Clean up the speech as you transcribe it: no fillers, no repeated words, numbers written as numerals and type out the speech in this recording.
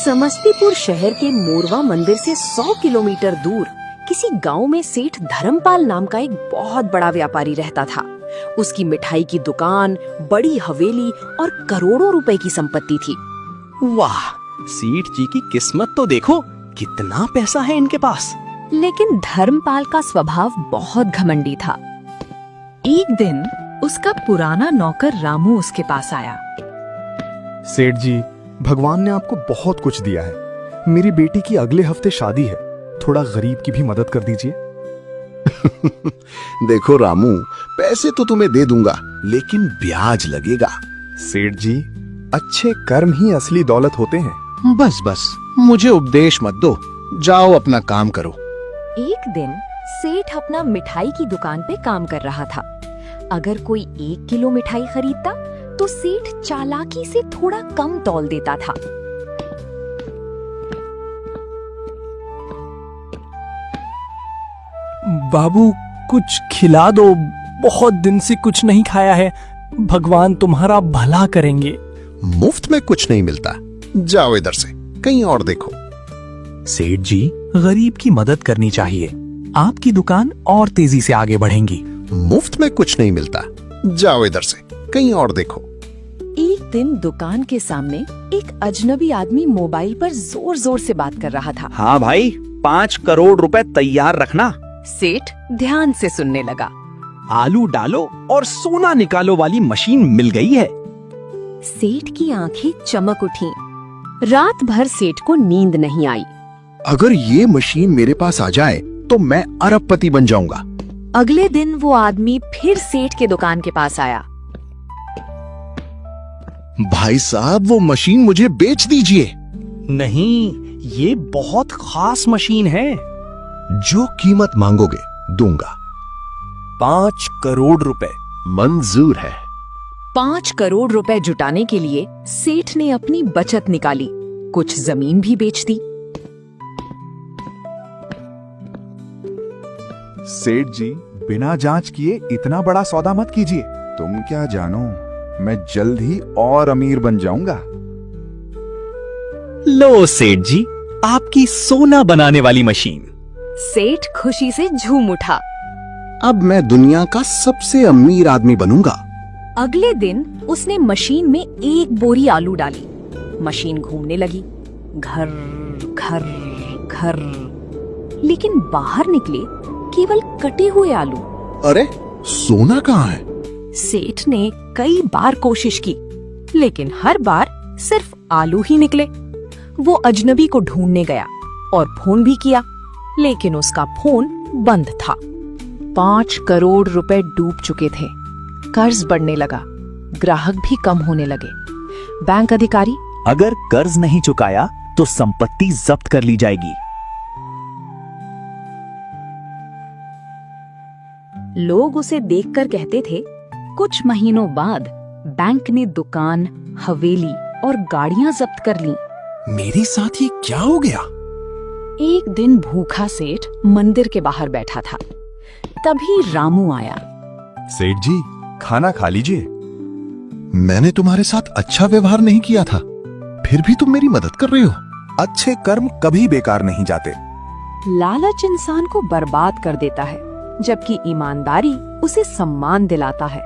समस्तीपुर शहर के मोरवा मंदिर से 100 किलोमीटर दूर किसी गांव में सेठ धर्मपाल नाम का एक बहुत बड़ा व्यापारी रहता था। उसकी मिठाई की दुकान, बड़ी हवेली और करोड़ों रुपए की संपत्ति थी। वाह, सेठ जी की किस्मत तो देखो, कितना पैसा है इनके पास। लेकिन धर्मपाल का स्वभाव बहुत घमंडी था। एक दिन उसका पुराना नौकर रामू उसके पास आया। सेठ जी, भगवान ने आपको बहुत कुछ दिया है। मेरी बेटी की अगले हफ्ते शादी है, थोड़ा गरीब की भी मदद कर दीजिए। देखो रामू, पैसे तो तुम्हें दे दूंगा, लेकिन ब्याज लगेगा। सेठ जी, अच्छे कर्म ही असली दौलत होते हैं। बस बस, मुझे उपदेश मत दो, जाओ अपना काम करो। एक दिन सेठ अपना मिठाई की दुकान पे काम कर रहा था। अगर कोई 1 किलो मिठाई खरीदता तो सेठ चालाकी से थोड़ा कम तौल देता था। बाबू, कुछ खिला दो, बहुत दिन से कुछ नहीं खाया है। भगवान तुम्हारा भला करेंगे। मुफ्त में कुछ नहीं मिलता, जाओ इधर से, कहीं और देखो। सेठ जी, गरीब की मदद करनी चाहिए, आपकी दुकान और तेजी से आगे बढ़ेंगी। मुफ्त में कुछ नहीं मिलता, जाओ इधर से, कहीं और देखो। एक दिन दुकान के सामने एक अजनबी आदमी मोबाइल पर जोर जोर से बात कर रहा था। हाँ भाई, 5 करोड़ रुपए तैयार रखना। सेठ ध्यान से सुनने लगा। आलू डालो और सोना निकालो वाली मशीन मिल गई है। सेठ की आंखें चमक उठीं। रात भर सेठ को नींद नहीं आई। अगर ये मशीन मेरे पास आ जाए तो मैं अरबपति बन जाऊंगा। अगले दिन वो आदमी फिर सेठ के दुकान के पास आया। भाई साहब, वो मशीन मुझे बेच दीजिए। नहीं, ये बहुत खास मशीन है। जो कीमत मांगोगे दूंगा। 5 करोड़ रुपए मंजूर है। 5 करोड़ रुपए जुटाने के लिए सेठ ने अपनी बचत निकाली, कुछ जमीन भी बेच दी। सेठ जी, बिना जांच किए इतना बड़ा सौदा मत कीजिए। तुम क्या जानो, मैं जल्द ही और अमीर बन जाऊंगा। लो सेठ जी, आपकी सोना बनाने वाली मशीन। सेठ खुशी से झूम उठा। अब मैं दुनिया का सबसे अमीर आदमी बनूंगा। अगले दिन उसने मशीन में 1 बोरी आलू डाली। मशीन घूमने लगी, घर घर घर, लेकिन बाहर निकले केवल कटे हुए आलू। अरे, सोना कहाँ है? सेठ ने कई बार कोशिश की, लेकिन हर बार सिर्फ आलू ही निकले। वो अजनबी को ढूंढने गया और फोन भी किया, लेकिन उसका फोन बंद था। 5 करोड़ रुपए डूब चुके थे। कर्ज बढ़ने लगा, ग्राहक भी कम होने लगे। बैंक अधिकारी, अगर कर्ज नहीं चुकाया तो संपत्ति जब्त कर ली जाएगी। लोग उसे देखकर कहते थे। कुछ महीनों बाद बैंक ने दुकान, हवेली और गाड़ियां जब्त कर लीं। मेरे साथ ये क्या हो गया? एक दिन भूखा सेठ मंदिर के बाहर बैठा था। तभी रामू आया। सेठ जी, खाना खा लीजिए। मैंने तुम्हारे साथ अच्छा व्यवहार नहीं किया था, फिर भी तुम मेरी मदद कर रहे हो। अच्छे कर्म कभी बेकार नहीं जाते। लालच इंसान को बर्बाद कर देता है, जबकि ईमानदारी उसे सम्मान दिलाता है।